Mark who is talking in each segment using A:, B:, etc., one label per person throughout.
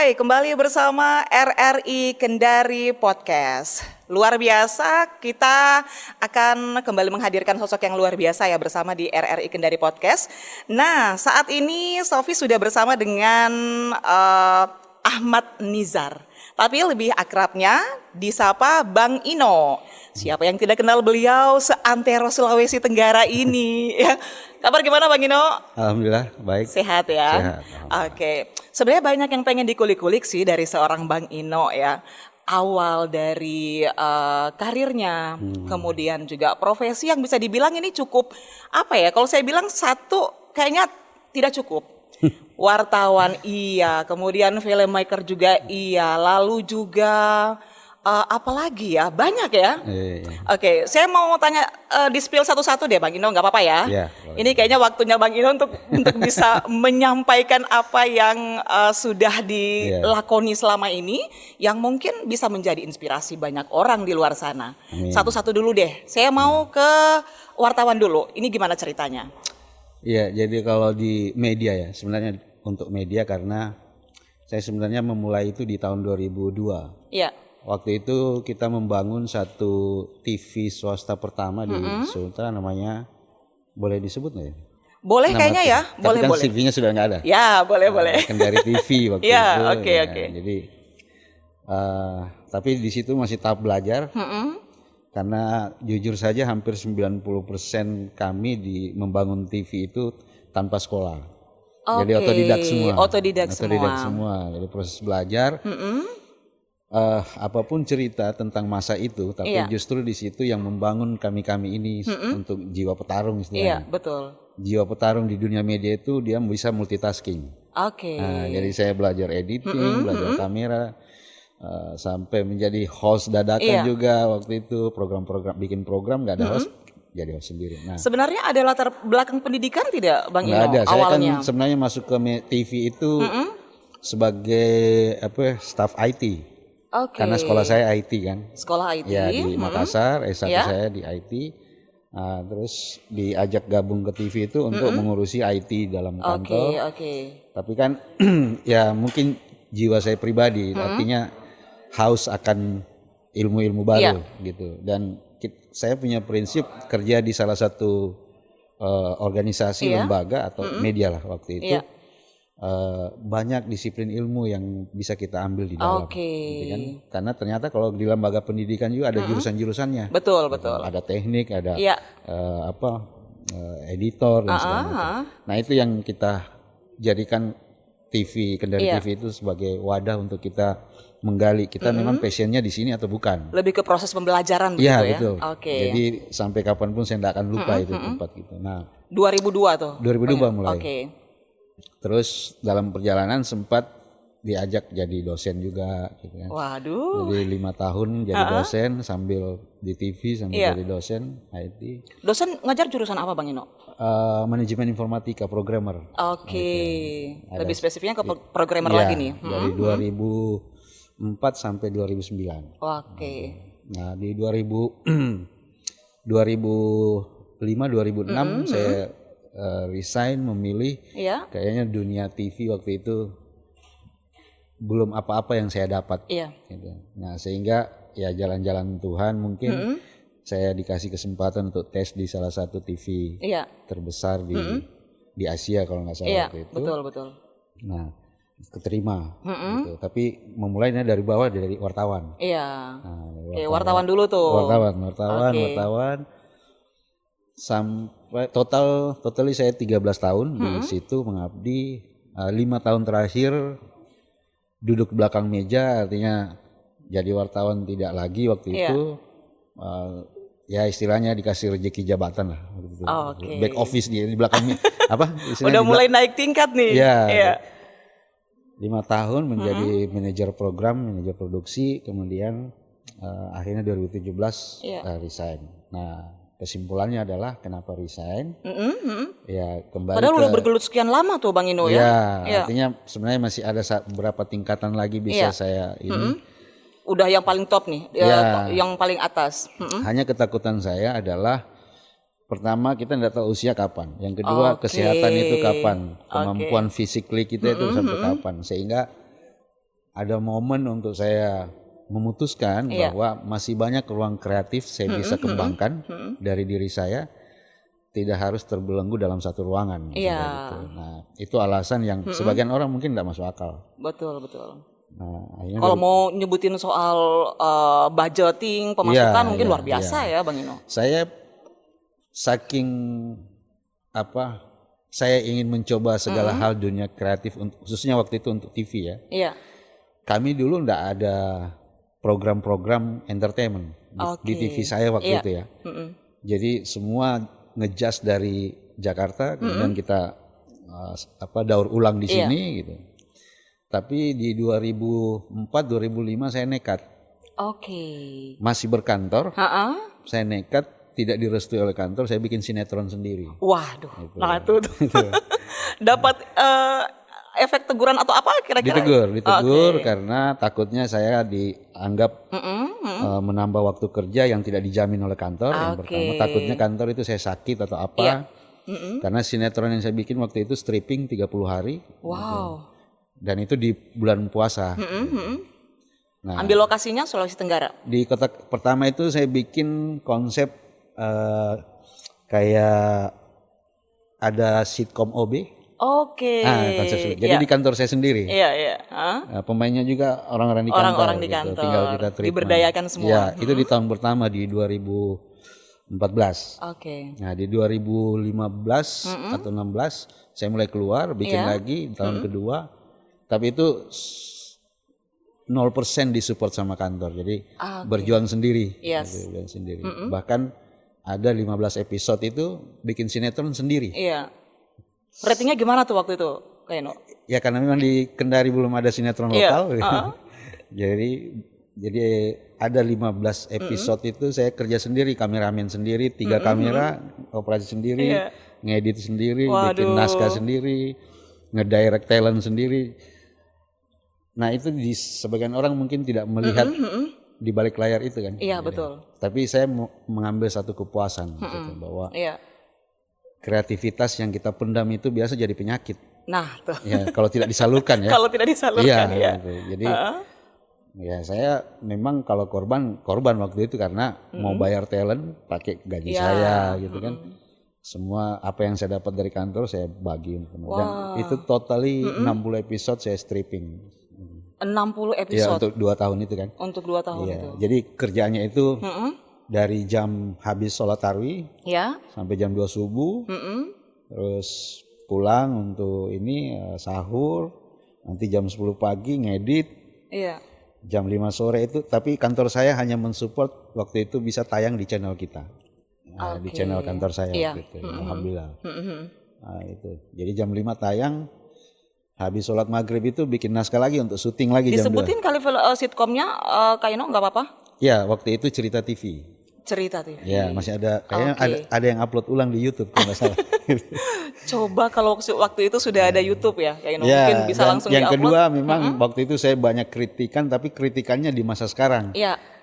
A: Hai, kembali bersama RRI Kendari Podcast. Luar biasa, kita akan kembali menghadirkan sosok yang luar biasa ya bersama di RRI Kendari Podcast. Nah, saat ini Sofi sudah bersama dengan Ahmad Nizar. Tapi lebih akrabnya disapa Bang Ino. Siapa yang tidak kenal beliau seantero Sulawesi Tenggara ini? Ya. Kabar gimana Bang Ino?
B: Alhamdulillah baik.
A: Sehat ya?
B: Sehat.
A: Oke. Sebenarnya banyak yang pengen dikulik-kulik sih dari seorang Bang Ino ya. Awal dari karirnya, kemudian juga profesi yang bisa dibilang ini cukup apa ya? Kalau saya bilang satu kayaknya tidak cukup. Wartawan iya, kemudian filmmaker juga iya, lalu juga apalagi ya, banyak ya. Oke, saya mau tanya di-spill satu-satu deh Bang Ino, nggak apa-apa ya?
B: Iya,
A: ini kayaknya waktunya Bang Ino untuk bisa menyampaikan apa yang sudah dilakoni selama ini, yang mungkin bisa menjadi inspirasi banyak orang di luar sana.
B: Amin.
A: Satu-satu dulu deh, saya mau ke wartawan dulu, ini gimana ceritanya?
B: Iya, jadi kalau di media ya, sebenarnya untuk media karena saya sebenarnya memulai itu di tahun 2002.
A: Iya.
B: Waktu itu kita membangun satu TV swasta pertama di Sultra, namanya boleh disebut nggak ya?
A: Boleh kayaknya ya, boleh.
B: Tapi kan CV-nya sudah nggak ada.
A: Ya, boleh.
B: Kendari TV waktu itu.
A: Ya, oke.
B: Jadi, tapi di situ masih tahap belajar. Karena jujur saja hampir 90% kami membangun TV itu tanpa sekolah. Jadi otodidak semua. Jadi proses belajar. Apapun cerita tentang masa itu, tapi justru di situ yang membangun kami ini untuk jiwa petarung istilahnya.
A: Iya, betul.
B: Jiwa petarung di dunia media itu dia bisa multitasking.
A: Oke.
B: Nah, jadi saya belajar editing, belajar kamera, sampai menjadi host dadakan juga waktu itu, bikin program nggak ada host, jadi host sendiri. Nah,
A: sebenarnya ada latar belakang pendidikan tidak Bang Ino?
B: Nggak ada. Saya
A: awalnya?
B: Kan sebenarnya masuk ke TV itu sebagai staff IT. Karena sekolah saya IT kan.
A: Sekolah IT.
B: Ya di Makassar, S1 saya di IT. Nah, terus diajak gabung ke TV itu untuk mengurusi IT dalam kantor. Tapi kan ya mungkin jiwa saya pribadi, artinya haus akan ilmu-ilmu baru gitu. Dan saya punya prinsip kerja di salah satu organisasi lembaga atau media lah waktu itu. Banyak disiplin ilmu yang bisa kita ambil di dalam, gitu kan? Karena ternyata kalau di lembaga pendidikan juga ada jurusan-jurusannya.
A: Betul.
B: Ada teknik, ada editor dan sebagainya. Nah itu yang kita jadikan Kendari TV itu sebagai wadah untuk kita menggali kita memang passionnya di sini atau bukan.
A: Lebih ke proses pembelajaran begitu
B: ya?
A: Iya
B: betul. Jadi sampai kapanpun saya tidak akan lupa itu tempat gitu. Nah
A: 2002 tuh.
B: 2002 mulai. Terus dalam perjalanan sempat diajak jadi dosen juga gitu kan.
A: Waduh.
B: Jadi 5 tahun jadi dosen sambil di TV sambil jadi dosen IT.
A: Dosen ngajar jurusan apa Bang Ino?
B: Manajemen informatika, programmer.
A: Lebih spesifiknya ke programmer lagi nih.
B: Dari 2004 sampai 2009. Nah di 2005 2006 saya resign, memilih kayaknya dunia TV waktu itu belum apa-apa yang saya dapat. Gitu. Nah sehingga ya jalan-jalan Tuhan mungkin saya dikasih kesempatan untuk tes di salah satu TV terbesar di Asia kalau nggak salah waktu itu.
A: Betul.
B: Nah keterima, gitu. Tapi memulainya dari bawah, dari wartawan. Nah,
A: wartawan dulu tuh.
B: Wartawan. Sampai totally saya 13 tahun di situ mengabdi. 5 tahun terakhir duduk belakang meja, artinya jadi wartawan tidak lagi waktu itu. Ya istilahnya dikasih rezeki jabatan lah. Back office di belakangnya apa?
A: Udah mulai naik tingkat nih.
B: 5 tahun menjadi manajer program, manajer produksi, kemudian akhirnya 2017 resign. Nah kesimpulannya adalah kenapa resign? Ya kembali.
A: Padahal udah bergelut sekian lama tuh Bang Ino ya.
B: Artinya sebenarnya masih ada beberapa tingkatan lagi bisa saya ini.
A: Udah yang paling top nih, yang paling atas.
B: Hanya ketakutan saya adalah pertama kita tidak tahu usia kapan, yang kedua kesehatan itu kapan, kemampuan fisik kita itu sampai kapan, sehingga ada momen untuk saya memutuskan bahwa masih banyak ruang kreatif saya bisa kembangkan dari diri saya, tidak harus terbelenggu dalam satu ruangan. Gitu. Nah, itu alasan yang sebagian orang mungkin tidak masuk akal.
A: Betul.
B: Nah,
A: kalau mau nyebutin soal budgeting, pemasukan mungkin luar biasa ya Bang Ino.
B: Saya saking saya ingin mencoba segala hal dunia kreatif, khususnya waktu itu untuk TV ya. Iya. Kami dulu enggak ada program-program entertainment di TV saya waktu itu ya. Jadi semua ngejust dari Jakarta, kemudian kita daur ulang di sini gitu. Tapi di 2004-2005 saya nekat. Masih berkantor, saya nekat, tidak direstui oleh kantor, saya bikin sinetron sendiri.
A: Waduh, gitu. Nah itu dapat efek teguran atau apa kira-kira?
B: Ditegur karena takutnya saya dianggap menambah waktu kerja yang tidak dijamin oleh kantor. Yang pertama, takutnya kantor itu saya sakit atau apa. Karena sinetron yang saya bikin waktu itu stripping 30 hari. Wow. Dan itu di bulan puasa.
A: Nah, ambil lokasinya Sulawesi Tenggara.
B: Di kota pertama itu saya bikin konsep kayak ada sitkom OB. Konsep jadi di kantor saya sendiri. Pemainnya juga orang-orang di kantor.
A: Orang-orang di kantor. Gitu. Tinggal kita treatment. Diberdayakan semua.
B: Ya, itu di tahun pertama di 2014. Nah, di 2015 atau 16 saya mulai keluar bikin lagi di tahun kedua. Tapi itu 0% disupport sama kantor. Jadi berjuang sendiri. Berjuang sendiri. Bahkan ada 15 episode itu bikin sinetron sendiri.
A: Ratingnya gimana tuh waktu itu, Kak Eno?
B: Ya karena memang di Kendari belum ada sinetron lokal. Jadi ada 15 episode itu saya kerja sendiri, kameramen sendiri, 3 kamera, operasi sendiri, ngedit sendiri, bikin naskah sendiri, ngedirect talent sendiri. Nah itu di sebagian orang mungkin tidak melihat di balik layar itu kan.
A: Iya betul.
B: Tapi saya mengambil satu kepuasan gitu, bahwa kreativitas yang kita pendam itu biasa jadi penyakit.
A: Nah tuh.
B: Ya kalau tidak disalurkan ya.
A: Kalau tidak disalurkan ya.
B: Gitu. Jadi ya saya memang kalau korban waktu itu karena mau bayar talent pakai gaji saya gitu kan. Semua apa yang saya dapat dari kantor saya bagi. Dan itu totally 60 episode saya stripping.
A: 60 episode.
B: Ya untuk 2 tahun itu kan.
A: Untuk 2 tahun itu.
B: Jadi kerjanya itu dari jam habis sholat tarawih sampai jam 2 subuh. Terus pulang untuk sahur. Nanti jam 10 pagi ngedit. Jam 5 sore itu. Tapi kantor saya hanya mensupport waktu itu bisa tayang di channel kita. Di channel kantor saya waktu itu. Alhamdulillah. Nah, itu. Jadi jam 5 tayang. Habis sholat maghrib itu bikin naskah lagi untuk syuting lagi jam 2.
A: Disebutin kali sitkomnya Kak Eno nggak apa-apa?
B: Ya waktu itu Cerita TV.
A: Cerita TV.
B: Ya masih ada, kayaknya ada yang upload ulang di YouTube kalau nggak salah.
A: Coba kalau waktu itu sudah ada YouTube ya Kak Eno, mungkin bisa langsung di-upload.
B: Yang kedua memang waktu itu saya banyak kritikan, tapi kritikannya di masa sekarang.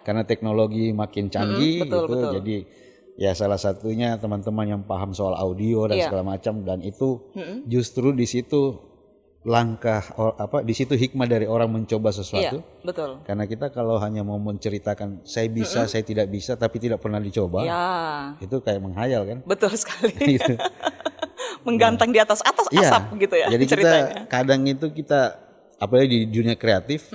B: Karena teknologi makin canggih betul. Jadi ya salah satunya teman-teman yang paham soal audio dan segala macam, dan itu justru di situ langkah di situ hikmah dari orang mencoba sesuatu.
A: Betul.
B: Karena kita kalau hanya mau menceritakan saya bisa, saya tidak bisa, tapi tidak pernah dicoba, itu kayak menghayal kan?
A: Betul sekali. Gitu. Menggantang di atas asap gitu ya.
B: Jadi
A: ceritanya.
B: Kadang itu kita apalagi di dunia kreatif,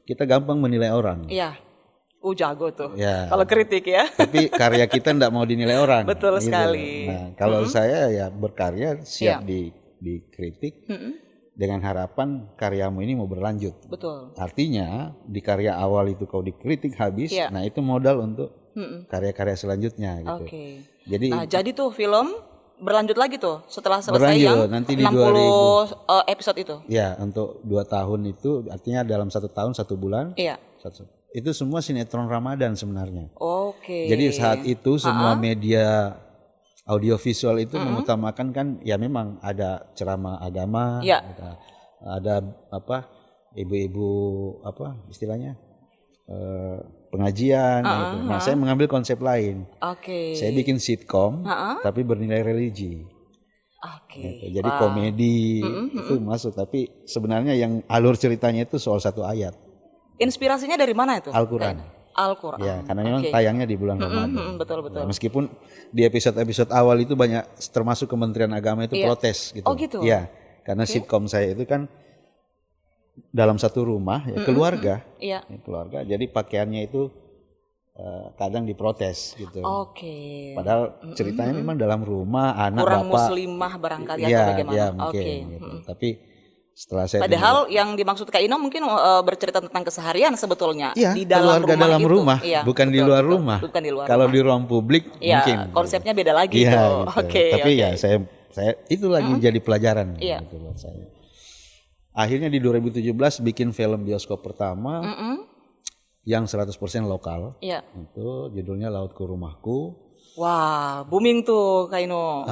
B: kita gampang menilai orang.
A: Jago tuh. Kalau kritik ya.
B: Tapi karya kita enggak mau dinilai orang.
A: Betul
B: gitu.
A: sekali.
B: Nah, kalau saya ya berkarya siap dikritik. Dengan harapan karyamu ini mau berlanjut.
A: Betul.
B: Artinya di karya awal itu kau dikritik habis, nah itu modal untuk karya-karya selanjutnya gitu.
A: Jadi tuh film berlanjut lagi tuh setelah selesai yang
B: nanti di
A: 60 episode itu.
B: Ya, untuk 2 tahun itu artinya dalam 1 tahun 1 bulan. Itu semua sinetron Ramadan sebenarnya. Jadi saat itu semua media audiovisual itu mengutamakan kan ya memang ada ceramah agama, ada ibu-ibu istilahnya pengajian gitu. Nah, saya mengambil konsep lain. Saya bikin sitkom tapi bernilai religi.
A: Oke.
B: Gitu. Jadi komedi itu masuk, tapi sebenarnya yang alur ceritanya itu soal satu ayat.
A: Inspirasinya dari mana itu?
B: Al-Quran.
A: Al-Quran.
B: Ya, karena memang tayangnya di bulan Ramadan.
A: Betul.
B: Ya, meskipun di episode-episode awal itu banyak, termasuk Kementerian Agama itu protes gitu.
A: Oh gitu.
B: Iya, karena sitkom saya itu kan dalam satu rumah, ya keluarga.
A: Iya.
B: Ya, keluarga. Jadi pakaiannya itu kadang diprotes gitu.
A: Oke.
B: Padahal ceritanya memang dalam rumah, anak,
A: kurang
B: bapak.
A: muslimah barangkali atau
B: Iya,
A: bagaimana?
B: iya mungkin. Gitu. Tapi setelah saya
A: Padahal yang dimaksud Kak Ino mungkin bercerita tentang keseharian sebetulnya
B: iya,
A: di dalam
B: keluarga
A: rumah
B: dalam
A: itu.
B: rumah,
A: Iya,
B: bukan di luar rumah.
A: Bukan di luar
B: Kalau
A: rumah.
B: di ruang publik mungkin.
A: Iya, konsepnya beda lagi
B: Iya,
A: tuh.
B: gitu.
A: Oke.
B: Tapi ya saya itu lagi jadi pelajaran gitu buat saya. Akhirnya di 2017 bikin film bioskop pertama yang 100% lokal.
A: Iya.
B: Itu judulnya Lautku Rumahku.
A: Wah, booming tuh Kak Ino.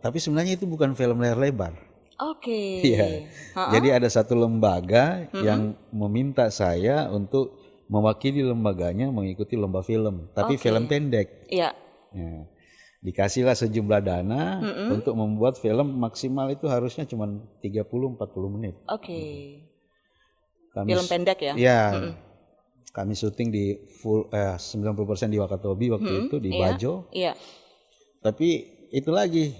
B: Tapi sebenarnya itu bukan film layar lebar.
A: Oke.
B: Iya. Jadi ada satu lembaga yang meminta saya untuk mewakili lembaganya mengikuti lomba film, tapi film pendek.
A: Iya.
B: Ya. Dikasihlah sejumlah dana untuk membuat film maksimal itu harusnya cuma 30-40 menit.
A: Oke. Film pendek ya?
B: Iya. Kami syuting di 90% di Wakatobi waktu itu di Bajo.
A: Iya.
B: Tapi itu lagi,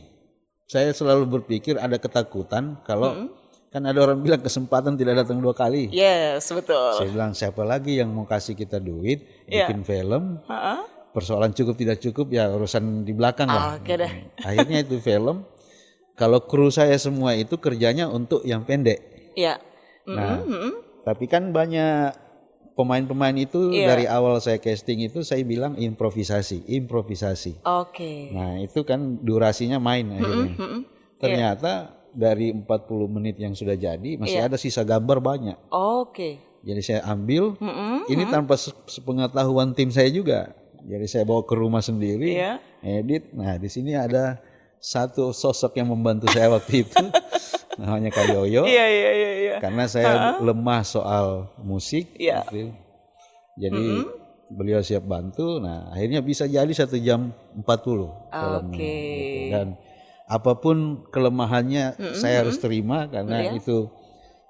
B: saya selalu berpikir ada ketakutan kalau kan ada orang bilang kesempatan tidak datang 2 kali.
A: Yes, betul.
B: Saya bilang siapa lagi yang mau kasih kita duit bikin film? Persoalan cukup tidak cukup ya urusan di belakang lah.
A: Oke deh.
B: Akhirnya itu film. Kalau kru saya semua itu kerjanya untuk yang pendek.
A: Iya.
B: Nah, tapi kan banyak pemain-pemain itu dari awal saya casting itu saya bilang improvisasi.
A: Oke.
B: Nah itu kan durasinya main akhirnya. Ternyata dari 40 menit yang sudah jadi masih ada sisa gambar banyak.
A: Oke.
B: Jadi saya ambil, ini tanpa sepengetahuan tim saya juga. Jadi saya bawa ke rumah sendiri, edit. Nah di sini ada satu sosok yang membantu saya waktu itu, namanya Kak Yoyo.
A: Iya.
B: Karena saya lemah soal musik, gitu. Jadi beliau siap bantu. Nah akhirnya bisa jadi 1 jam 40 filmnya. Gitu. Dan apapun kelemahannya saya harus terima karena itu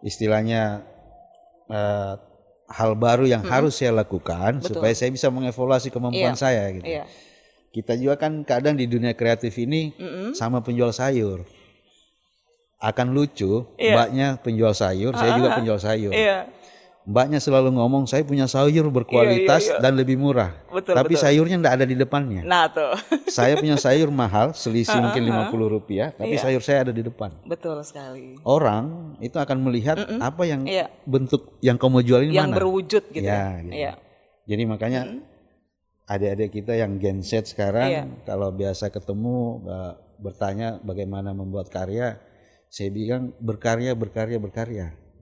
B: istilahnya hal baru yang harus saya lakukan supaya saya bisa mengevaluasi kemampuan saya gitu. Kita juga kan kadang di dunia kreatif ini sama penjual sayur. Akan lucu, mbaknya penjual sayur, saya juga penjual sayur. Mbaknya selalu ngomong saya punya sayur berkualitas dan lebih murah. Tapi sayurnya enggak ada di depannya.
A: Nah tuh.
B: Saya punya sayur mahal, selisih mungkin Rp50, tapi sayur saya ada di depan.
A: Betul sekali.
B: Orang itu akan melihat apa yang bentuk yang kamu jual ini
A: yang
B: mana.
A: berwujud gitu.
B: Gitu. Jadi makanya adik-adik kita yang Gen Z sekarang kalau biasa ketemu bertanya bagaimana membuat karya, saya bilang berkarya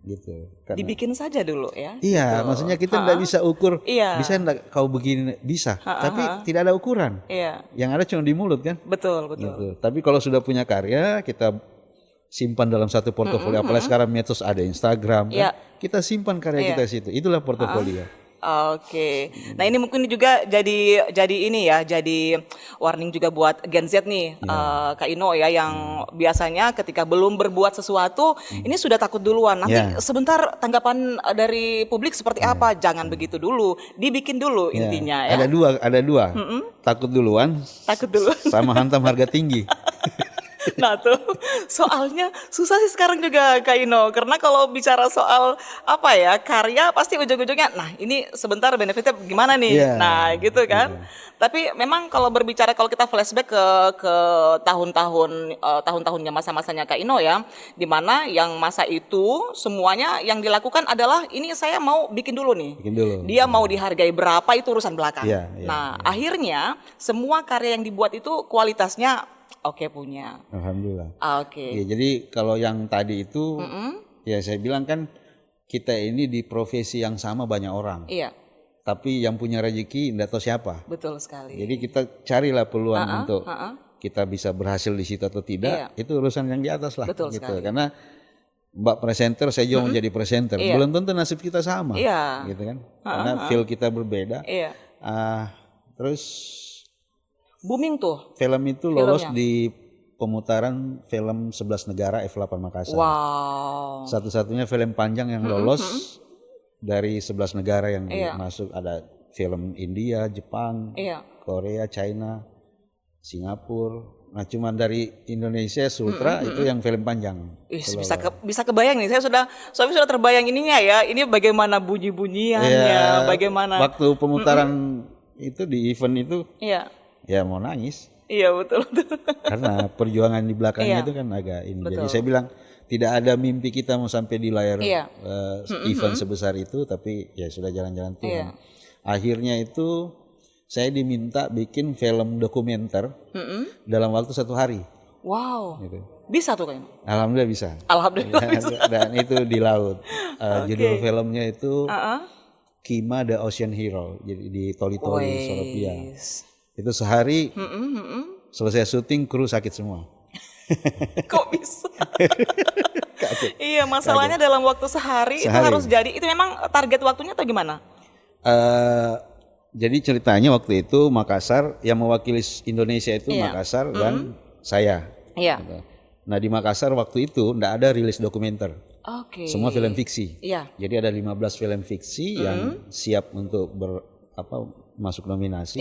B: gitu. Karena,
A: dibikin saja dulu ya.
B: Iya, gitu. Maksudnya kita enggak bisa ukur, bisa enggak kau begini, bisa, tapi tidak ada ukuran. Yang ada cuma di mulut kan.
A: Betul.
B: Gitu. Tapi kalau sudah punya karya, kita simpan dalam satu portofolio. Apalagi sekarang medsos ada Instagram, kan? Kita simpan karya kita di situ. Itulah portofolio.
A: Oke. Nah ini mungkin juga jadi ini ya, jadi warning juga buat Gen Z nih, Kak Ino ya, yang biasanya ketika belum berbuat sesuatu, ini sudah takut duluan. Nanti sebentar tanggapan dari publik seperti apa? Jangan begitu dulu, dibikin dulu intinya ya.
B: Ada dua. Takut duluan. Sama hantam harga tinggi.
A: Nah tuh, soalnya susah sih sekarang juga Kak Ino, karena kalau bicara soal apa ya, karya pasti ujung-ujungnya, nah ini sebentar benefitnya gimana nih, nah gitu kan. Tapi memang kalau berbicara, kalau kita flashback ke tahun-tahunnya masa-masanya Kak Ino ya, dimana yang masa itu semuanya yang dilakukan adalah ini saya mau bikin dulu nih. Dia mau dihargai berapa itu urusan belakang. Nah akhirnya semua karya yang dibuat itu kualitasnya oke punya.
B: Alhamdulillah.
A: Oke.
B: Ya, jadi kalau yang tadi itu, ya saya bilang kan kita ini di profesi yang sama banyak orang.
A: Iya.
B: Tapi yang punya rezeki tidak tahu siapa.
A: Betul sekali.
B: Jadi kita carilah peluang untuk kita bisa berhasil di situ atau tidak. Itu urusan yang di atas lah.
A: Betul
B: gitu.
A: sekali.
B: Karena Mbak presenter, saya juga menjadi presenter. Belum tentu nasib kita sama. Gitu kan. Karena feel kita berbeda. Terus
A: booming tuh.
B: Film itu lolos di pemutaran film 11 negara F8 Makassar.
A: Wow.
B: Satu-satunya film panjang yang lolos dari 11 negara yang masuk. Ada film India, Jepang, Korea, China, Singapura. Nah, cuman dari Indonesia Sultra itu yang film panjang.
A: Bisa kebayang nih. Saya sudah terbayang ininya ya. Ini bagaimana bunyi-bunyiannya, bagaimana
B: waktu pemutaran itu di event itu. Ya mau nangis.
A: Iya, betul.
B: Karena perjuangan di belakangnya itu kan agak ini. Betul. Jadi saya bilang tidak ada mimpi kita mau sampai di layar event sebesar itu, tapi ya sudah jalan-jalan Tuhan. Akhirnya itu saya diminta bikin film dokumenter dalam waktu 1 hari.
A: Wow. Gitu. Bisa tuh kayaknya?
B: Alhamdulillah bisa.
A: Alhamdulillah bisa.
B: Dan itu di laut. Judul filmnya itu Kima the Ocean Hero. Jadi di Toli-Toli, Soropia. Itu sehari selesai syuting kru sakit semua.
A: Kok bisa? Iya, masalahnya dalam waktu sehari itu harus jadi. Itu memang target waktunya atau gimana?
B: Jadi ceritanya waktu itu Makassar, yang mewakili Indonesia itu Makassar dan saya.
A: Iya.
B: Nah di Makassar waktu itu enggak ada rilis dokumenter. Semua film fiksi. Jadi ada 15 film fiksi yang siap untuk masuk nominasi.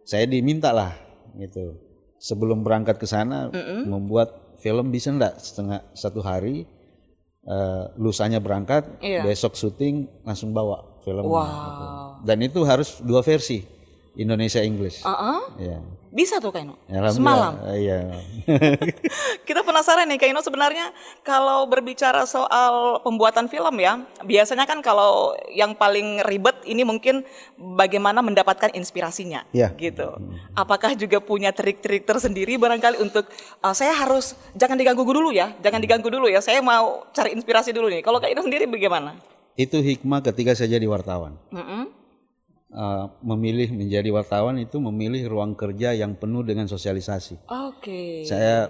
B: Saya diminta lah gitu. Sebelum berangkat ke sana membuat film bisa enggak 1 hari, lusanya berangkat, besok syuting langsung bawa film. Gitu. Dan itu harus 2 versi, Indonesia English. Ya.
A: Bisa tuh Kak Ino? Semalam?
B: Iya.
A: Kita penasaran nih Kak Ino, sebenarnya kalau berbicara soal pembuatan film ya, biasanya kan kalau yang paling ribet ini mungkin bagaimana mendapatkan inspirasinya gitu. Apakah juga punya trik-trik tersendiri barangkali untuk saya harus jangan diganggu dulu ya, saya mau cari inspirasi dulu nih. Kalau Kak Ino sendiri bagaimana?
B: Itu hikmah ketika saya jadi wartawan. Memilih menjadi wartawan itu memilih ruang kerja yang penuh dengan sosialisasi. Saya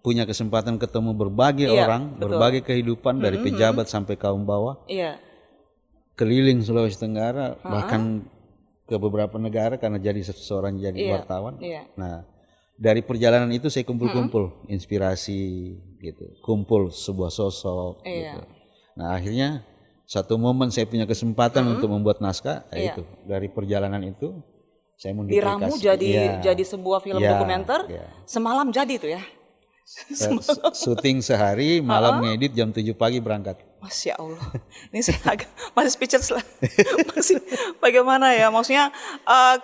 B: punya kesempatan ketemu berbagai orang, berbagai kehidupan dari pejabat sampai kaum bawah. Keliling Sulawesi Tenggara, bahkan ke beberapa negara karena jadi seorang wartawan. Nah, dari perjalanan itu saya kumpul-kumpul inspirasi gitu, kumpul sebuah sosok gitu. Nah, akhirnya satu momen saya punya kesempatan untuk membuat naskah, itu dari perjalanan itu saya menduplikasi.
A: Diramu jadi sebuah film dokumenter. Semalam jadi itu ya.
B: Syuting sehari, malam ngedit, jam 7 pagi berangkat.
A: Masya Allah, ini saya masih speechless lah. Masih bagaimana ya? Maksudnya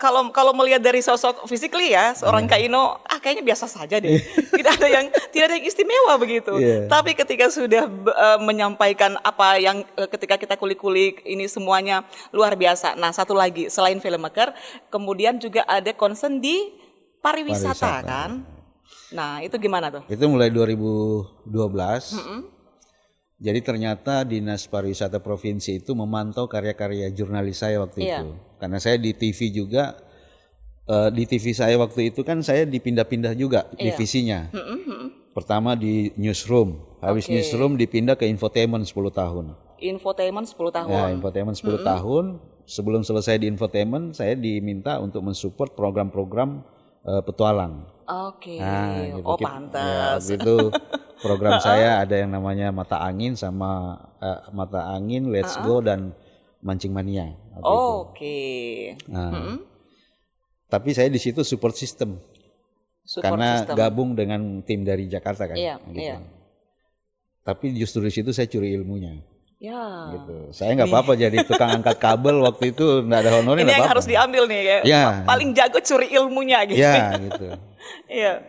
A: kalau melihat dari sosok physically ya, seorang Kak Ino, kayaknya biasa saja deh. Tidak ada yang istimewa begitu. Tapi ketika sudah menyampaikan apa yang ketika kita kulik-kulik ini semuanya luar biasa. Nah, satu lagi selain filmmaker, kemudian juga ada concern di pariwisata kan? Nah, itu gimana tuh?
B: Itu mulai 2012. Jadi ternyata Dinas Pariwisata Provinsi itu memantau karya-karya jurnalis saya waktu itu. Karena saya di TV juga, di TV saya waktu itu kan saya dipindah-pindah juga divisinya. Pertama di newsroom, habis newsroom dipindah ke infotainment 10 tahun.
A: Infotainment 10 tahun?
B: Ya, infotainment 10 tahun. Sebelum selesai di infotainment, saya diminta untuk mensupport program-program petualang. Nah, gitu.
A: Pantas.
B: Ya, itu program saya ada yang namanya Mata Angin sama Mata Angin, Let's Go dan Mancing Mania. Nah, tapi saya di situ support system. Karena gabung dengan tim dari Jakarta kan. Gitu. Tapi justru di situ saya curi ilmunya. Gitu. Saya nggak apa-apa jadi tukang angkat kabel waktu itu, nggak ada honornya.
A: Ini yang harus diambil nih paling jago curi ilmunya gitu.
B: Gitu.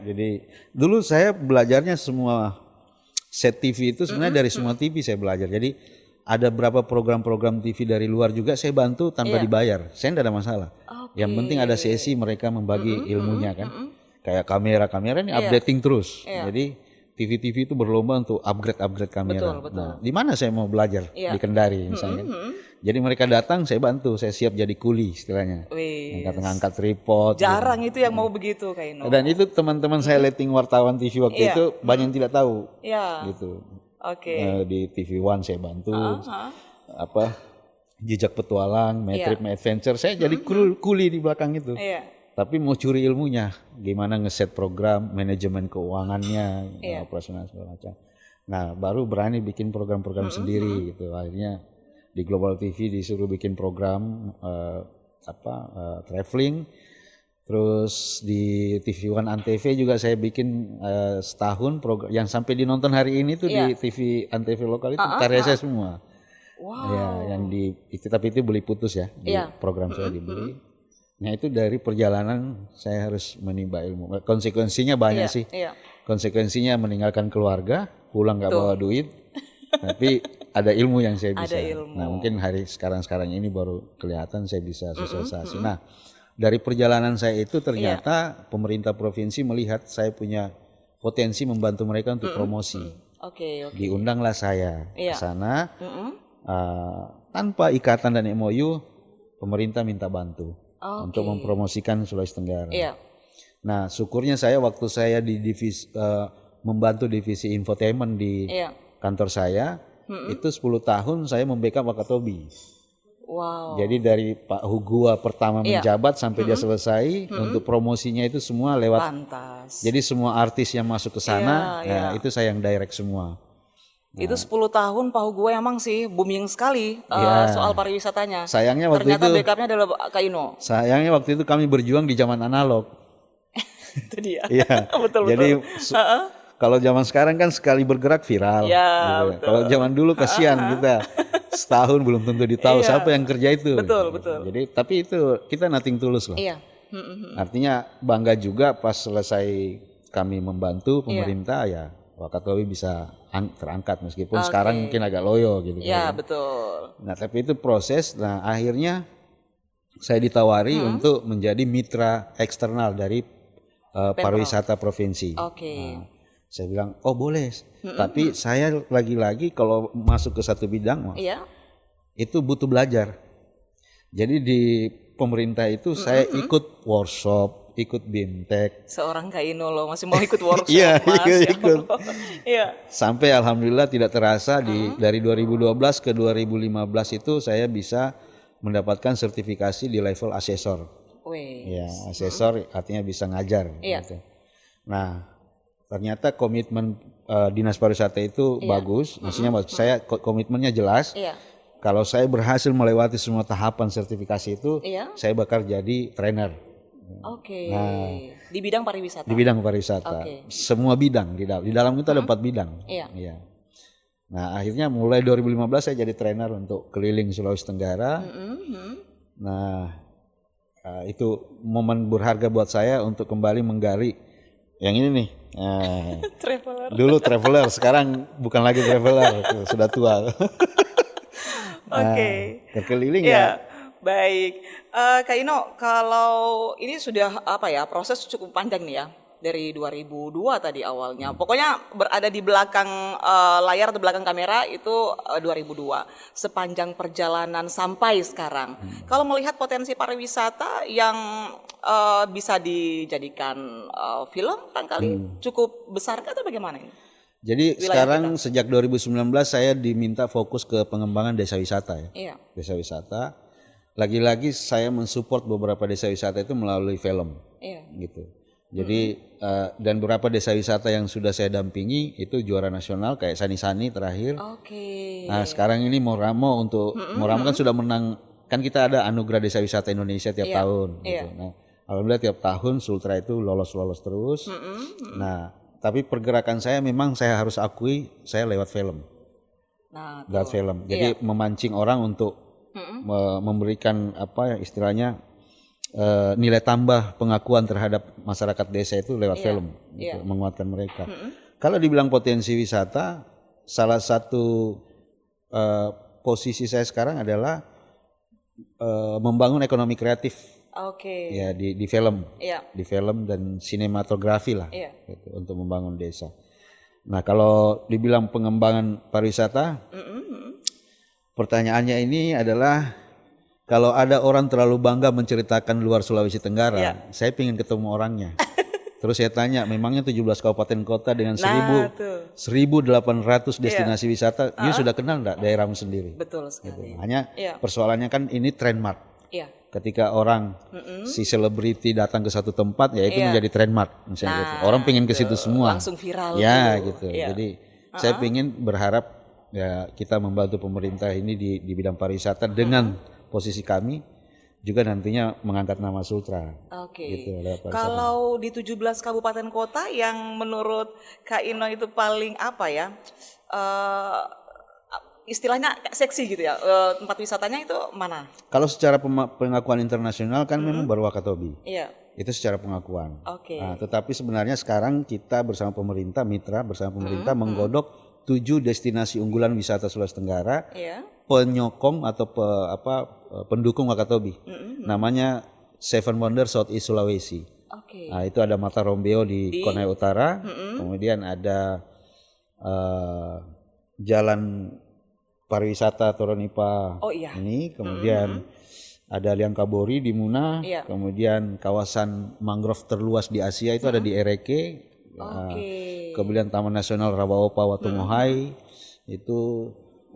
B: Jadi dulu saya belajarnya semua set TV itu sebenarnya dari semua TV saya belajar. Jadi ada berapa program-program TV dari luar juga saya bantu tanpa dibayar. Saya tidak ada masalah. Yang penting ada sesi mereka membagi ilmunya kan. Kayak kamera ini updating terus. Jadi TV-TV itu berlomba untuk upgrade kamera.
A: Betul.
B: Nah, di mana saya mau belajar? Di Kendari misalnya. Jadi mereka datang, saya bantu, saya siap jadi kuli istilahnya. Ngangkat tripod.
A: Jarang gitu yang mau begitu Kak Ino.
B: Dan itu teman-teman saya letting wartawan TV waktu itu banyak yang tidak tahu. Gitu. Di TV One saya bantu. Jejak petualang, My Trip My Adventure, saya jadi kuli di belakang itu. Tapi mau curi ilmunya, gimana ngeset program, manajemen keuangannya, operasional segala macam. Nah, baru berani bikin program-program sendiri gitu. Akhirnya di Global TV disuruh bikin program traveling. Terus di TV One Antv juga saya bikin setahun program yang sampai dinonton hari ini tuh di TV Antv lokal itu karya saya semua.
A: Wow.
B: Ya, tapi itu beli putus ya, di program saya dibeli. Nah itu dari perjalanan saya harus menimba ilmu. Konsekuensinya banyak sih. Iya. Konsekuensinya meninggalkan keluarga, pulang nggak bawa duit, tapi ada ilmu yang saya bisa. Nah mungkin hari sekarang ini baru kelihatan saya bisa sosialisasi. Nah dari perjalanan saya itu ternyata pemerintah provinsi melihat saya punya potensi membantu mereka untuk promosi. Diundanglah saya ke sana tanpa ikatan dan MOU, pemerintah minta bantu. Untuk mempromosikan Sulawesi Tenggara. Nah, syukurnya saya waktu saya di divisi membantu divisi infotainment di kantor saya, itu 10 tahun saya membackup Wakatobi.
A: Wow.
B: Jadi dari Pak Hugua pertama menjabat sampai dia selesai, untuk promosinya itu semua lewat.
A: Pantas.
B: Jadi semua artis yang masuk ke sana, itu saya yang direct semua.
A: Itu 10 tahun Pak Hugo emang sih booming sekali soal pariwisatanya.
B: Sayangnya waktu
A: ternyata
B: itu
A: backupnya adalah Kak Ino.
B: Sayangnya waktu itu kami berjuang di zaman analog.
A: Itu dia.
B: Iya.
A: betul.
B: Jadi kalau zaman sekarang kan sekali bergerak viral. Gitu. Kalau zaman dulu kasihan kita setahun belum tentu ditahu siapa yang kerja itu.
A: Betul.
B: Jadi tapi itu kita nothing tulus lah.
A: Iya.
B: Artinya bangga juga pas selesai kami membantu pemerintah Wakatobi bisa terangkat meskipun sekarang mungkin agak loyo gitu.
A: Iya betul.
B: Nah tapi itu proses. Nah akhirnya saya ditawari untuk menjadi mitra eksternal dari pariwisata provinsi. Nah, saya bilang boleh. Tapi saya lagi-lagi kalau masuk ke satu bidang itu butuh belajar. Jadi di pemerintah itu saya ikut workshop, ikut BIMTEK.
A: Seorang Kak Ino loh masih mau ikut workshop
B: Mas.
A: ikut.
B: Sampai alhamdulillah tidak terasa dari 2012 ke 2015 itu saya bisa mendapatkan sertifikasi di level asesor. Asesor artinya bisa ngajar. Gitu. Nah ternyata komitmen Dinas Pariwisata itu bagus. Maksudnya saya komitmennya jelas. Kalau saya berhasil melewati semua tahapan sertifikasi itu, saya bakal jadi trainer.
A: Nah, di bidang pariwisata.
B: Di bidang pariwisata. Semua bidang di dalam itu ada 4 bidang. Nah, akhirnya mulai 2015 saya jadi trainer untuk keliling Sulawesi Tenggara. Nah, itu momen berharga buat saya untuk kembali menggali yang ini nih.
A: Traveler.
B: Dulu traveler, sekarang bukan lagi traveler, sudah tua. Keliling
A: Baik, Kak Ino, kalau ini sudah proses cukup panjang nih ya, dari 2002 tadi awalnya. Pokoknya berada di belakang layar atau belakang kamera itu 2002. Sepanjang perjalanan sampai sekarang. Kalau melihat potensi pariwisata yang bisa dijadikan film kan kali cukup besar atau bagaimana ini?
B: Jadi sekarang sejak 2019 saya diminta fokus ke pengembangan desa wisata ya. Desa wisata. Lagi-lagi saya mensupport beberapa desa wisata itu melalui film, gitu. Jadi dan beberapa desa wisata yang sudah saya dampingi itu juara nasional kayak Sani-Sani terakhir. Nah sekarang ini Moramo Moramo kan sudah menang, kan kita ada anugerah desa wisata Indonesia tiap tahun. Gitu. Nah alhamdulillah tiap tahun Sultra itu lolos terus. Nah tapi pergerakan saya memang saya harus akui saya lewat film. Lewat film. Jadi memancing orang untuk memberikan istilahnya nilai tambah pengakuan terhadap masyarakat desa itu lewat film, gitu, menguatkan mereka. Kalau dibilang potensi wisata, salah satu posisi saya sekarang adalah membangun ekonomi kreatif. Ya di film, di film dan sinematografi lah, gitu, untuk membangun desa. Nah kalau dibilang pengembangan pariwisata. Pertanyaannya ini adalah kalau ada orang terlalu bangga menceritakan luar Sulawesi Tenggara, saya ingin ketemu orangnya. Terus saya tanya, memangnya 17 kabupaten kota dengan 1.800 destinasi wisata, you sudah kenal enggak daerahmu sendiri?
A: Betul sekali.
B: Gitu. Hanya persoalannya kan ini trademark. ketika orang si selebriti datang ke satu tempat ya itu menjadi trademark misalnya gitu. Orang pengen ke situ semua.
A: Langsung viral
B: ya gitu. Jadi saya pengen berharap ya kita membantu pemerintah ini di bidang pariwisata dengan posisi kami juga nantinya mengangkat nama Sultra.
A: Oke.
B: Gitu,
A: kalau di 17 kabupaten kota yang menurut Kak Ino itu paling apa ya? Istilahnya seksi gitu ya, tempat wisatanya itu mana?
B: Kalau secara pengakuan internasional kan memang baru Wakatobi.
A: Iya.
B: Itu secara pengakuan.
A: Oke.
B: Nah, tetapi sebenarnya sekarang kita bersama pemerintah, mitra bersama pemerintah menggodok 7 destinasi unggulan wisata Sulawesi Tenggara, penyokong atau pendukung Wakatobi. Namanya Seven Wonders Southeast Sulawesi.
A: Oke.
B: Nah, itu ada Mata Rombeo di Konai Utara, kemudian ada Jalan Pariwisata Toronipa ini, kemudian ada Liang Kabori di Muna, kemudian kawasan mangrove terluas di Asia itu ada di Ereke, kemudian Taman Nasional Rawaopa Watumohai, itu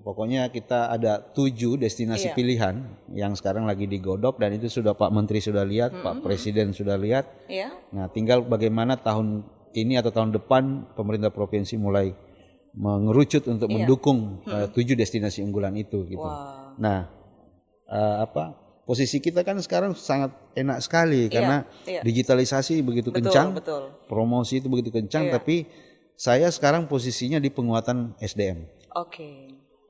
B: pokoknya kita ada 7 destinasi pilihan yang sekarang lagi digodok dan itu sudah Pak Menteri sudah lihat, Pak Presiden sudah lihat. Nah, tinggal bagaimana tahun ini atau tahun depan pemerintah provinsi mulai mengerucut untuk mendukung 7 destinasi unggulan itu gitu. Nah, posisi kita kan sekarang sangat enak sekali karena digitalisasi begitu kencang, promosi itu begitu kencang, tapi saya sekarang posisinya di penguatan SDM.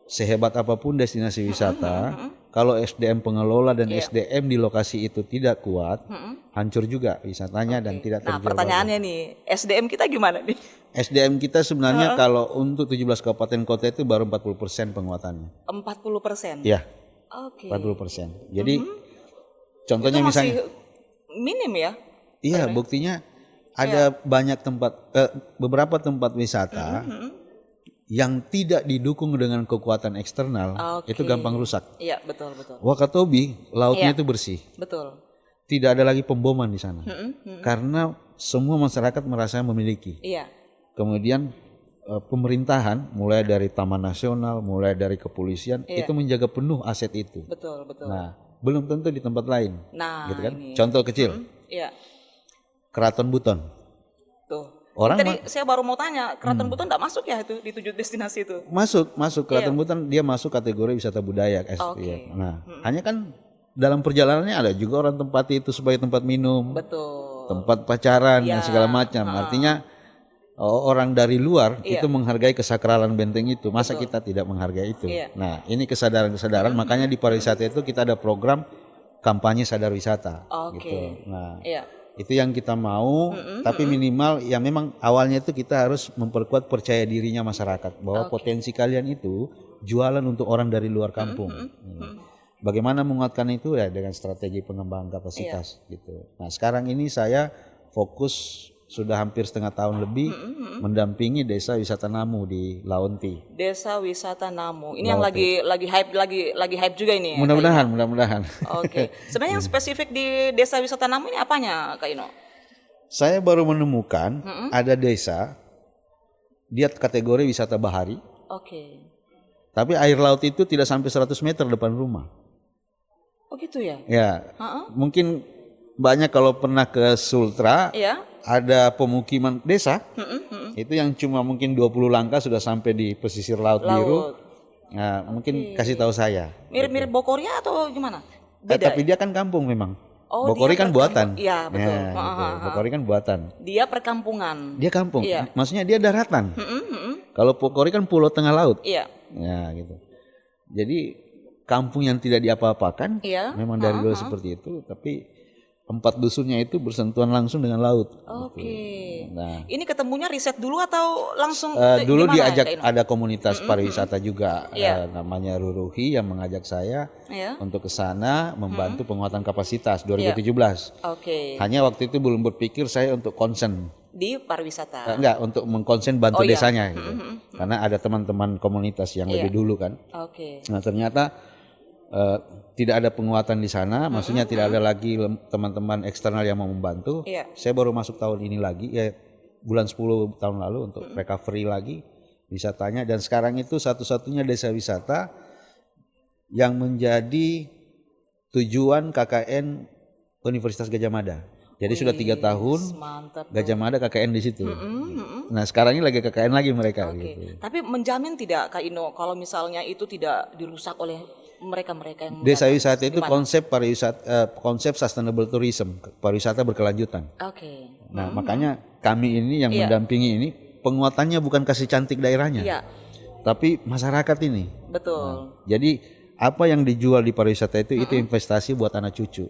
B: Sehebat apapun destinasi wisata, kalau SDM pengelola dan SDM di lokasi itu tidak kuat, hancur juga wisatanya dan tidak terjual.
A: Nah, pertanyaannya nih, SDM kita gimana nih?
B: SDM kita sebenarnya kalau untuk 17 kabupaten kota itu baru 40% penguatannya.
A: 40%?
B: Iya. 40%. Jadi contohnya
A: itu
B: misalnya
A: masih minim ya?
B: Iya, buktinya ada banyak tempat beberapa tempat wisata yang tidak didukung dengan kekuatan eksternal itu gampang rusak.
A: Iya, betul.
B: Wakatobi lautnya itu bersih.
A: Betul.
B: Tidak ada lagi pemboman di sana. Karena semua masyarakat merasa memiliki.
A: Iya.
B: Kemudian pemerintahan mulai dari Taman Nasional, mulai dari kepolisian itu menjaga penuh aset itu.
A: Betul.
B: Nah, belum tentu di tempat lain.
A: Nah,
B: gitu kan?
A: ini.
B: Contoh kecil. Keraton Buton.
A: Tuh.
B: Orang
A: tadi saya baru mau tanya, Keraton Buton enggak masuk ya itu di 7 destinasi itu?
B: Masuk Keraton Buton, dia masuk kategori wisata budaya. Nah, hanya kan dalam perjalanannya ada juga orang tempati itu sebagai tempat minum.
A: Betul.
B: Tempat pacaran dan segala macam. Artinya orang dari luar itu menghargai kesakralan benteng itu. Masa kita tidak menghargai itu? Nah, ini kesadaran-kesadaran. Makanya di pariwisata itu kita ada program kampanye sadar wisata. Gitu. Nah, itu yang kita mau. Tapi minimal ya memang awalnya itu kita harus memperkuat percaya dirinya masyarakat bahwa potensi kalian itu jualan untuk orang dari luar kampung. Bagaimana menguatkan itu ya dengan strategi pengembangan kapasitas gitu. Nah, sekarang ini saya fokus sudah hampir setengah tahun lebih mendampingi desa wisata Namu di Laonti.
A: Desa wisata Namu. Ini Laonti. yang lagi hype juga ini.
B: Mudah-mudahan.
A: Oke. Sebenarnya yang spesifik di desa wisata Namu ini apanya, Kak Ino?
B: Saya baru menemukan ada desa dia kategori wisata bahari. Tapi air laut itu tidak sampai 100 meter depan rumah.
A: Oh gitu ya?
B: Ya. Mungkin banyak kalau pernah ke Sultra. Ada pemukiman desa itu yang cuma mungkin 20 langkah sudah sampai di pesisir laut biru. Nah, mungkin kasih tahu saya.
A: Mirip-mirip Bokoria atau gimana? Beda.
B: Tapi dia kan kampung memang. Bokori kan buatan.
A: Iya, betul.
B: Gitu. Bokori kan buatan.
A: Dia perkampungan.
B: Dia kampung. Maksudnya dia daratan. Kalau Bokori kan pulau tengah laut.
A: Iya.
B: Ya, gitu. Jadi kampung yang tidak diapa-apakan memang dari dulu seperti itu, tapi 4 dusunnya itu bersentuhan langsung dengan laut. Gitu. Nah,
A: ini ketemunya riset dulu atau langsung?
B: Dulu diajak ada komunitas pariwisata juga, namanya Ruruhi yang mengajak saya untuk ke sana membantu penguatan kapasitas 2017. Hanya waktu itu belum berpikir saya untuk konsen
A: di pariwisata.
B: Enggak, untuk mengkonsen bantu desanya gitu. Karena ada teman-teman komunitas yang lebih dulu kan. Nah, ternyata tidak ada penguatan di sana, maksudnya tidak ada lagi teman-teman eksternal yang mau membantu. Saya baru masuk tahun ini lagi, bulan 10 tahun lalu untuk recovery lagi wisatanya, dan sekarang itu satu-satunya desa wisata yang menjadi tujuan KKN Universitas Gadjah Mada. Jadi sudah 3 tahun Gadjah Mada KKN di situ. Nah sekarang ini lagi KKN lagi mereka. Gitu.
A: Tapi menjamin tidak Kak Ino kalau misalnya itu tidak dirusak oleh mereka yang
B: desa wisata itu konsep pariwisata, konsep sustainable tourism, pariwisata berkelanjutan. Nah makanya kami ini yang mendampingi ini penguatannya bukan kasih cantik daerahnya, tapi masyarakat ini.
A: Betul.
B: Nah, jadi apa yang dijual di pariwisata itu investasi buat anak cucu.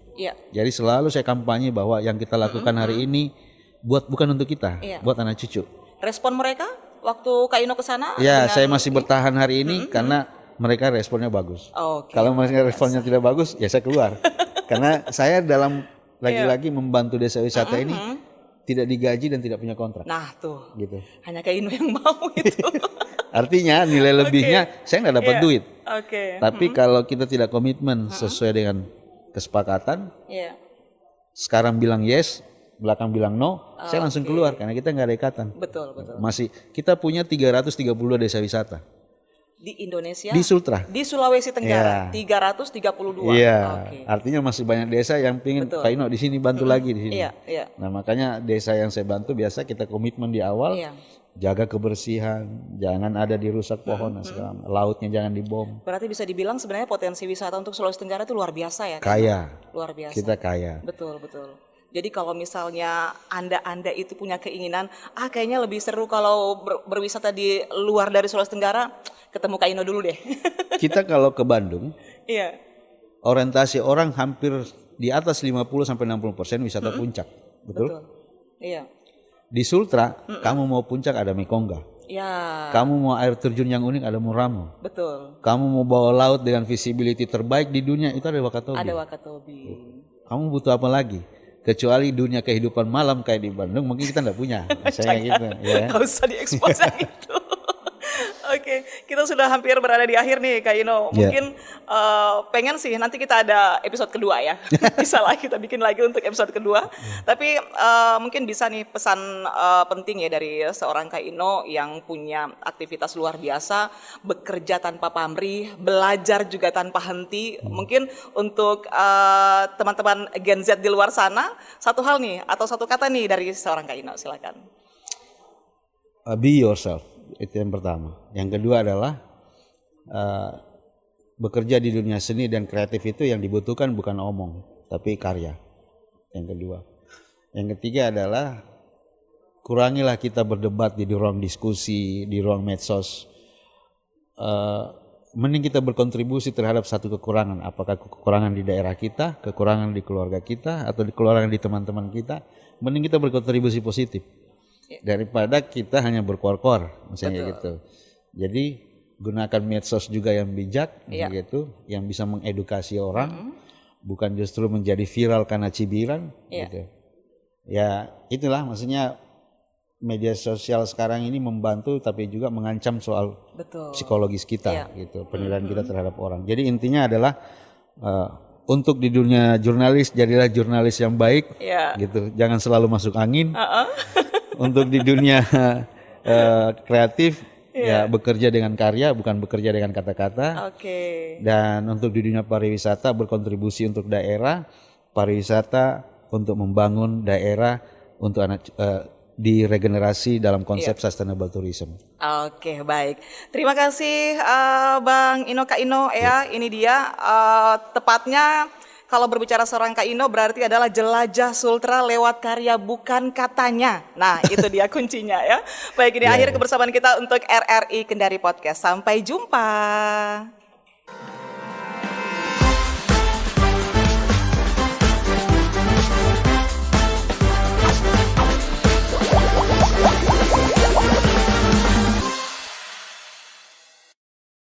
B: Jadi selalu saya kampanye bahwa yang kita lakukan hari ini bukan untuk kita, buat anak cucu.
A: Respon mereka waktu Kak Ino ke sana?
B: Ya, saya masih bertahan hari ini karena mereka responnya bagus. Kalau mereka responnya tidak bagus, ya saya keluar. Karena saya dalam lagi-lagi membantu desa wisata ini tidak digaji dan tidak punya kontrak.
A: Nah tuh,
B: gitu.
A: Hanya Kak Ino yang mau itu.
B: Artinya nilai lebihnya saya nggak dapat duit. Tapi kalau kita tidak komitmen sesuai dengan kesepakatan, sekarang bilang yes, belakang bilang no, saya langsung keluar karena kita nggak ada ikatan.
A: Betul.
B: Masih kita punya 332 desa wisata.
A: Di Indonesia?
B: Di Sultra.
A: Di Sulawesi Tenggara. 332.
B: Iya. Artinya masih banyak desa yang pingin Kak Ino di sini bantu lagi di sini. Nah makanya desa yang saya bantu biasa kita komitmen di awal. Jaga kebersihan, jangan ada dirusak pohon, lautnya jangan dibom.
A: Berarti bisa dibilang sebenarnya potensi wisata untuk Sulawesi Tenggara itu luar biasa ya?
B: Kaya.
A: Luar biasa.
B: Kita kaya.
A: Betul. Jadi kalau misalnya Anda itu punya keinginan, kayaknya lebih seru kalau berwisata di luar dari Sulawesi Tenggara, ketemu Kak Ino dulu deh.
B: Kita kalau ke Bandung, orientasi orang hampir di atas 50-60% wisata puncak, betul?
A: Iya.
B: Di Sultra, kamu mau puncak ada Mekongga. Kamu mau air terjun yang unik ada Muramo.
A: Betul.
B: Kamu mau bawa laut dengan visibility terbaik di dunia itu ada Wakatobi. Kamu butuh apa lagi? Kecuali dunia kehidupan malam kayak di Bandung mungkin kita nggak punya. Saya gitu.
A: Nggak usah diekspos yang itu. Oke, kita sudah hampir berada di akhir nih Kak Ino. Mungkin pengen sih nanti kita ada episode kedua ya. Bisa lah kita bikin lagi untuk episode kedua. Tapi mungkin bisa nih pesan penting ya dari seorang Kak Ino yang punya aktivitas luar biasa, bekerja tanpa pamrih, belajar juga tanpa henti. Mungkin untuk teman-teman Gen Z di luar sana, satu hal nih atau satu kata nih dari seorang Kak Ino, silakan.
B: Be yourself. Itu yang pertama. Yang kedua adalah bekerja di dunia seni dan kreatif itu yang dibutuhkan bukan omong, tapi karya. Yang kedua. Yang ketiga adalah kurangilah kita berdebat di ruang diskusi, di ruang medsos. Mending kita berkontribusi terhadap satu kekurangan. Apakah kekurangan di daerah kita, kekurangan di keluarga kita, atau kekurangan di teman-teman kita. Mending kita berkontribusi positif. Daripada kita hanya berkor-kor misalnya gitu. Jadi gunakan medsos juga yang bijak gitu, yang bisa mengedukasi orang, bukan justru menjadi viral karena cibiran gitu. Ya itulah maksudnya media sosial sekarang ini membantu tapi juga mengancam soal psikologis kita gitu, penilaian kita terhadap orang. Jadi intinya adalah untuk di dunia jurnalis jadilah jurnalis yang baik gitu, jangan selalu masuk angin. Untuk di dunia kreatif ya bekerja dengan karya bukan bekerja dengan kata-kata. Dan untuk di dunia pariwisata berkontribusi untuk daerah, pariwisata untuk membangun daerah untuk diregenerasi dalam konsep sustainable tourism.
A: Baik. Terima kasih Bang Ino Kak Ino ya. Ini dia tepatnya kalau berbicara seorang Kak Ino berarti adalah jelajah Sultra lewat karya bukan katanya. Nah itu dia kuncinya ya. Baik, ini akhir kebersamaan kita untuk RRI Kendari Podcast. Sampai jumpa.